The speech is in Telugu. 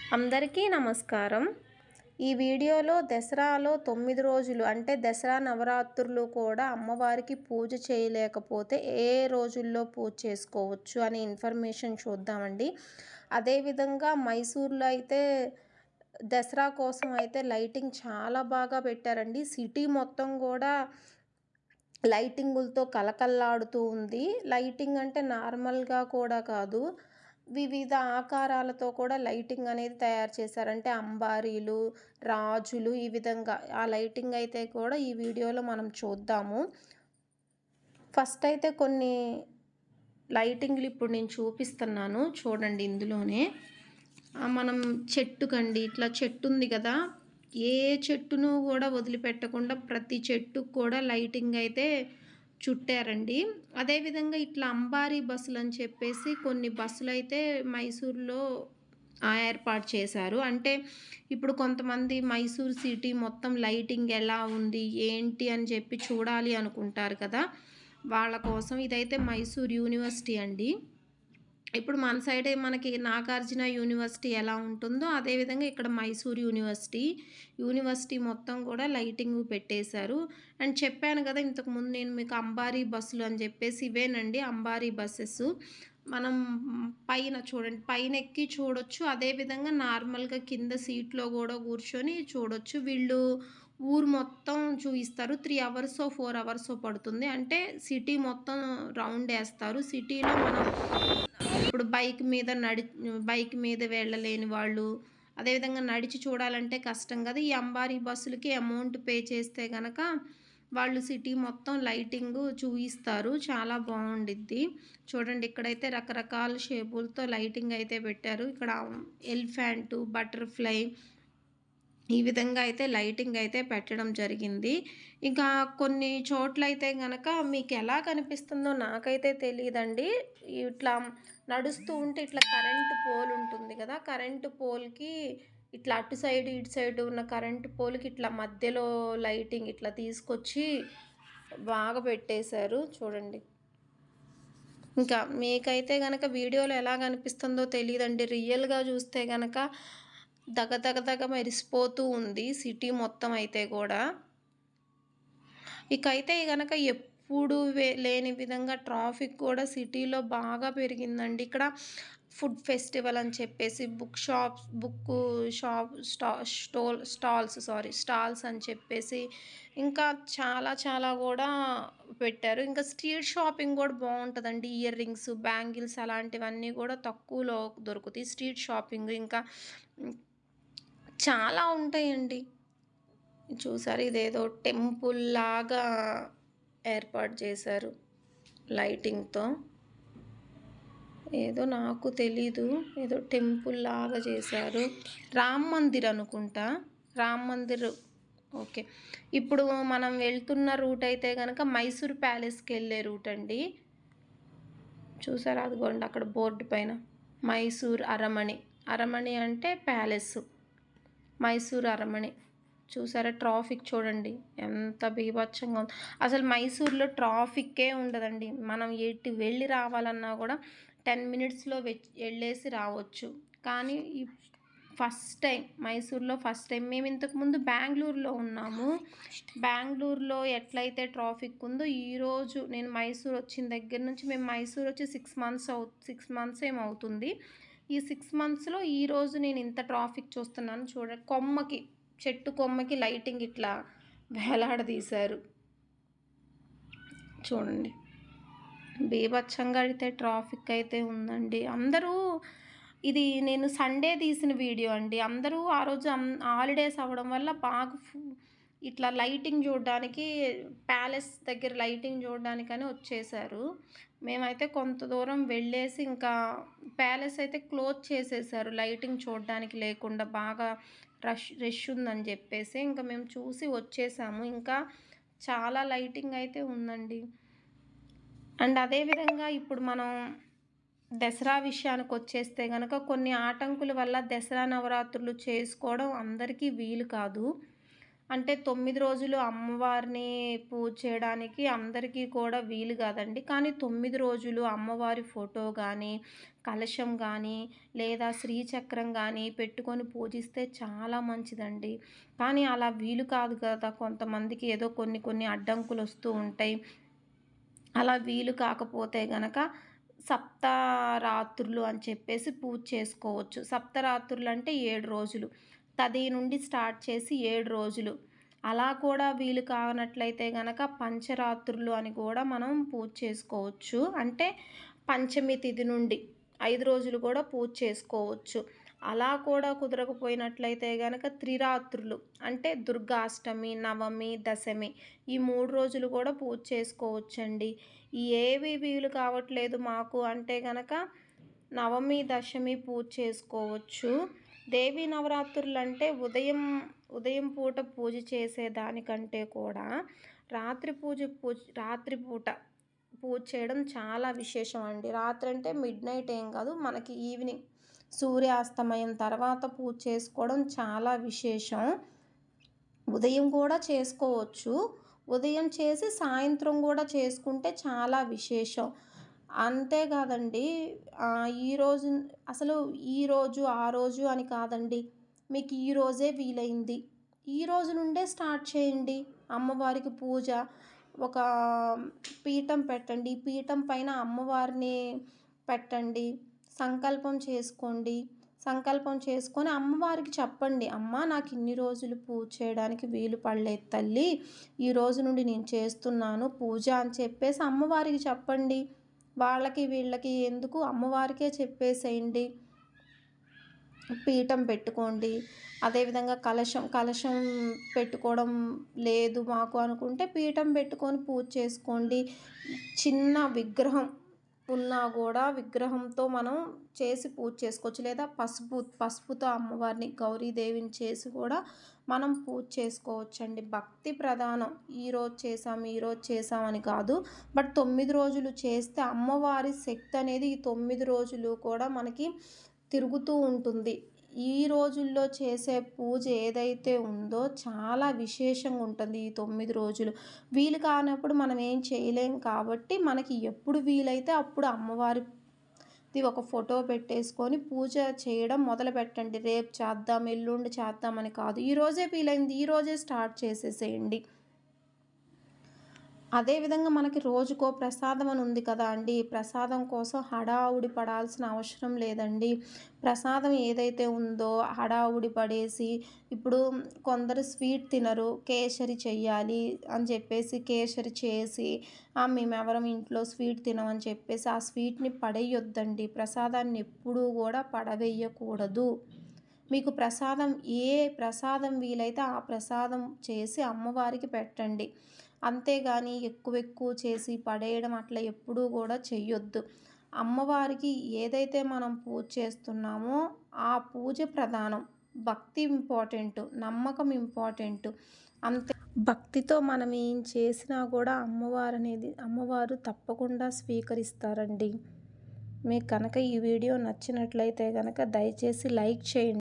అందరికీ నమస్కారం. ఈ వీడియోలో దసరాలో 9 రోజులు అంటే దసరా నవరాత్రులు కూడా అమ్మవారికి పూజ చేయలేకపోతే ఏ రోజుల్లో పూజ చేసుకోవచ్చు అనే ఇన్ఫర్మేషన్ చూద్దామండి. అదేవిధంగా మైసూర్‌లో అయితే దసరా కోసం అయితే లైటింగ్ చాలా బాగా పెట్టారండి. సిటీ మొత్తం కూడా లైటింగులతో కళకళలాడుతూ ఉంది. లైటింగ్ అంటే నార్మల్‌గా కూడా కాదు. వివిధ ఆకారాలతో కూడా లైటింగ్ అనేది తయారు చేశారు. అంటే అంబారీలు, రాజులు ఈ విధంగా ఆ లైటింగ్ అయితే కూడా ఈ వీడియోలో మనం చూద్దాము. ఫస్ట్ అయితే కొన్ని లైటింగ్‌లు ఇప్పుడు నేను చూపిస్తున్నాను చూడండి ఇందులోనే. మనం చెట్టుకండి ఇట్లా చెట్టు ఉంది కదా! ఏ చెట్టును కూడా వదిలిపెట్టకుండా ప్రతి చెట్టుకు కూడా లైటింగ్ అయితే చుట్టారండి. అదేవిధంగా ఇట్లా అంబారీ బస్సులని చెప్పేసి కొన్ని బస్సులైతే మైసూర్‌లో ఏర్పాటు చేశారు. అంటే ఇప్పుడు కొంతమంది మైసూర్ సిటీ మొత్తం లైటింగ్ ఎలా ఉంది, ఏంటి అని చెప్పి చూడాలి అనుకుంటారు కదా! వాళ్ళ కోసం ఇదైతే మైసూర్ యూనివర్సిటీ అండి. ఇప్పుడు మన సైడే మనకి నాగార్జున యూనివర్సిటీ ఎలా ఉంటుందో అదేవిధంగా ఇక్కడ మైసూర్ యూనివర్సిటీ మొత్తం కూడా లైటింగ్ పెట్టేశారు. అండ్ చెప్పాను కదా ఇంతకుముందు నేను మీకు అంబారీ బస్సులు అని చెప్పేసి ఇవేనండి అంబారీ బస్సెస్. మనం పైన చూడండి పైన ఎక్కి చూడొచ్చు. అదేవిధంగా నార్మల్గా కింద సీట్లో కూడా కూర్చొని చూడొచ్చు. వీళ్ళు ఊరు మొత్తం చూయిస్తారు. 3 అవర్సో 4 అవర్సో పడుతుంది. అంటే సిటీ మొత్తం రౌండ్ వేస్తారు. సిటీలో మనం ఇప్పుడు బైక్ మీద వెళ్ళలేని వాళ్ళు, అదేవిధంగా నడిచి చూడాలంటే కష్టం కదా! ఈ అంబారీ బస్సులకి అమౌంట్ పే చేస్తే గనక వాళ్ళు సిటీ మొత్తం లైటింగు చూయిస్తారు. చాలా బావుండిద్ది. చూడండి ఇక్కడైతే రకరకాల షేపులతో లైటింగ్ అయితే పెట్టారు. ఇక్కడ ఎలిఫెంటు, బటర్‌ఫ్లై ఈ విధంగా అయితే లైటింగ్ అయితే పెట్టడం జరిగింది. ఇంకా కొన్ని చోట్లయితే గనక మీకెలా కనిపిస్తుందో నాకైతే తెలీదండి. ఇట్లా నడుస్తూ ఉంటే ఇట్లా కరెంటు పోల్ ఉంటుంది గదా! కరెంటు పోల్‌కి ఇట్లా అటు సైడ్, ఇటు సైడ్ ఉన్న కరెంటు పోల్‌కి ఇట్లా మధ్యలో లైటింగ్ ఇట్లా తీసుకొచ్చి బాగా పెట్టేశారు చూడండి. ఇంకా మీకైతే గనక వీడియోలో ఎలా కనిపిస్తుందో తెలీదండి. రియల్‌గా చూస్తే గనక దగ దగ దగ మెరిసిపోతూ ఉంది సిటీ మొత్తం అయితే గూడా. ఇకైతే గనక ఎప్పుడు లేని విధంగా ట్రాఫిక్ కూడా సిటీలో బాగా పెరిగిందండి. ఇక్కడ ఫుడ్ ఫెస్టివల్ అని చెప్పేసి బుక్కు షాప్ స్టాల్స్ అని చెప్పేసి ఇంకా చాలా చాలా గూడా పెట్టారు. ఇంకా స్ట్రీట్ షాపింగ్ గూడా బావుంటదండి. ఇయర్ రింగ్స్, బ్యాంగిల్స్ అలాంటివన్నీ గూడా తక్కువలో దొరుకుతాయి. స్ట్రీట్ షాపింగ్ ఇంకా చాలా ఉంటాయండి. చూసారు ఇదేదో టెంపుల్ లాగా ఏర్పాటు చేశారు లైటింగ్‌తో. ఏదో నాకు తెలీదు. ఏదో టెంపుల్ లాగా చేశారు. రామ్ మందిర్ అనుకుంటా. రామ్ మందిర్ ఓకే. ఇప్పుడు మనం వెళ్తున్న రూట్ అయితే గనక మైసూర్ ప్యాలెస్‌కెళ్ళే రూట్ అండి. చూసారా అదిగోండి అక్కడ బోర్డు పైన మైసూర్ అరమణి. అరమణి అంటే ప్యాలెస్. మైసూర్ అరమణి. చూసారా ట్రాఫిక్ చూడండి ఎంత బీభత్సంగా ఉందో. అసలు మైసూర్‌లో ట్రాఫిక్కే ఉండదండి. మనం ఎటు వెళ్ళి రావాలన్నా కూడా 10 మినిట్స్‌లో వెళ్ళేసి రావచ్చు. కానీ మైసూర్‌లో ఫస్ట్ టైం మేము ఇంతకుముందు బెంగుళూరులో ఉన్నాము. బెంగుళూరులో ఎట్లయితే ట్రాఫిక్ ఉందో ఈరోజు నేను మైసూర్ వచ్చిన దగ్గర నుంచి మేము మైసూర్ వచ్చి 6 మంత్స్ ఏమో అవుతుంది. ఈ 6 మంత్స్‌లో ఈరోజు నేను ఇంత ట్రాఫిక్ చూస్తున్నాను చూడండి. చెట్టు కొమ్మకి లైటింగ్ ఇట్లా వేలాడదీశారు. చూడండి. బీభత్సంగా అయితే ట్రాఫిక్ అయితే ఉందండి. ఇది నేను సండే తీసిన వీడియో అండి. అందరూ ఆ రోజు హాలిడేస్ అవ్వడం వల్ల బాగా ఇట్లా లైటింగ్ చూడడానికి ప్యాలెస్ దగ్గర లైటింగ్ చూడడానికని వచ్చేసారు. మేమైతే కొంత దూరం వెళ్ళేసి ఇంకా ప్యాలెస్ అయితే క్లోజ్ చేసేసారు. లైటింగ్ చూడడానికి లేకుండా బాగా రష్ ఉందని చెప్పేసి ఇంకా మేము చూసి వచ్చేసాము. ఇంకా చాలా లైటింగ్ అయితే ఉందండి. అండ్ అదేవిధంగా ఇప్పుడు మనం దసరా విషయానికి వచ్చేస్తే గనక కొన్ని ఆటంకుల వల్ల దసరా నవరాత్రులు చేసుకోవడం అందరికీ వీలు కాదు. అంటే 9 రోజులు అమ్మవారిని పూజ చేయడానికి అందరికీ కూడా వీలు కాదండి. కానీ 9 రోజులు అమ్మవారి ఫోటో గానీ, కలశం గానీ, లేదా శ్రీచక్రం గానీ పెట్టుకొని పూజిస్తే చాలా మంచిదండి. కానీ అలా వీలు కాదు కదా! కొంతమందికి ఏదో కొన్ని కొన్ని అడ్డంకులొస్తూ ఉంటాయి. అలా వీలు కాకపోతే గనక సప్తారాత్రులు అని చెప్పేసి పూజ చేసుకోవచ్చు. సప్తరాత్రులంటే 7 రోజులు. తది నుండి స్టార్ట్ చేసి 7 రోజులు. అలా కూడా వీలు కానట్లయితే గనక పంచరాత్రులు అని కూడా మనం పూజ చేసుకోవచ్చు. అంటే పంచమి తిథి నుండి 5 రోజులు కూడా పూజ చేసుకోవచ్చు. అలా కూడా కుదరకపోయినట్లయితే గనక త్రిరాత్రులు అంటే దుర్గాష్టమి, నవమి, దశమి ఈ 3 రోజులు కూడా పూజ చేసుకోవచ్చండి. ఏవి వీలు కావట్లేదు మాకు అంటే గనక నవమి, దశమి పూజ చేసుకోవచ్చు. దేవీ నవరాత్రులంటే ఉదయం పూట పూజ చేసేదానికంటే కూడా రాత్రి పూట పూజ చేయడం చాలా విశేషం అండి. రాత్రి అంటే మిడ్‌నైట్ ఏం కాదు, మనకి ఈవినింగ్ సూర్యాస్తమయం తర్వాత పూజ చేసుకోవడం చాలా విశేషం. ఉదయం కూడా చేసుకోవచ్చు. ఉదయం చేసి సాయంత్రం కూడా చేసుకుంటే చాలా విశేషం. అంతేకాదండి ఈరోజు అసలు ఈరోజు, ఆ రోజు అని కాదండి. మీకు ఈరోజే వీలైంది. ఈరోజు నుండే స్టార్ట్ చేయండి అమ్మవారికి పూజ. ఒక పీఠం పెట్టండి. పీఠం పైన అమ్మవారిని పెట్టండి. సంకల్పం చేసుకోండి. సంకల్పం చేసుకొని అమ్మవారికి చెప్పండి. అమ్మ నాకు ఇన్ని రోజులు పూజ చేయడానికి వీలు పడలేదు తల్లి. ఈ రోజు నుండి నేను చేస్తున్నాను పూజ అని చెప్పేసి అమ్మవారికి చెప్పండి. వాళ్ళకి వీళ్ళకి ఎందుకు అమ్మవారికే చెప్పేసేయండి. పీఠం పెట్టుకోండి. అదేవిధంగా కలశం పెట్టుకోవడం లేదు మాకు అనుకుంటే పీఠం పెట్టుకొని పూజ చేసుకోండి. చిన్న విగ్రహం ఉన్నా కూడా విగ్రహంతో మనం చేసి పూజ చేసుకోవచ్చు. లేదా పసుపుతో అమ్మవారిని గౌరీదేవిని చేసి కూడా మనం పూజ చేసుకోవచ్చండి. భక్తి ప్రధానం. ఈరోజు చేసాం అని కాదు. బట్ 9 రోజులు చేస్తే అమ్మవారి శక్తి అనేది ఈ 9 రోజులు కూడా మనకి తిరుగుతూ ఉంటుంది. ఈ రోజుల్లో చేసే పూజ ఏదైతే ఉందో చాలా విశేషంగా ఉంటుంది ఈ 9 రోజులు. వీలు కానప్పుడు మనం ఏం చేయలేం కాబట్టి మనకి ఎప్పుడు వీలైతే అప్పుడు అమ్మవారిది ఒక ఫోటో పెట్టేసుకొని పూజ చేయడం మొదలుపెట్టండి. రేపు చేద్దాం, ఎల్లుండి చేద్దామని కాదు. ఈరోజే వీలైంది ఈరోజే స్టార్ట్ చేసేసేయండి. అదేవిధంగా మనకి రోజుకో ప్రసాదం అని ఉంది కదా అండి. ప్రసాదం కోసం హడావుడి పడాల్సిన అవసరం లేదండి. ప్రసాదం ఏదైతే ఉందో హడావుడి పడేసి ఇప్పుడు కొందరు స్వీట్ తినరు. కేసరి చెయ్యాలి అని చెప్పేసి కేసరి చేసి మేమెవరం ఇంట్లో స్వీట్ తినమని చెప్పేసి ఆ స్వీట్‌ని పడేయొద్దండి. ప్రసాదాన్ని ఎప్పుడూ కూడా పడవేయకూడదు. మీకు ఏ ప్రసాదం వీలైతే ఆ ప్రసాదం చేసి అమ్మవారికి పెట్టండి. అంతేగాని ఎక్కువ చేసి పడేయడం అట్లా ఎప్పుడూ కూడా చెయ్యొద్దు. అమ్మవారికి ఏదైతే మనం పూజ చేస్తున్నామో ఆ పూజ ప్రధానం. భక్తి ఇంపార్టెంటు. నమ్మకం ఇంపార్టెంటు. అంతే. భక్తితో మనం ఏం చేసినా కూడా అమ్మవారు తప్పకుండా స్వీకరిస్తారండి. మీకు కనుక ఈ వీడియో నచ్చినట్లయితే కనుక దయచేసి లైక్ చేయండి.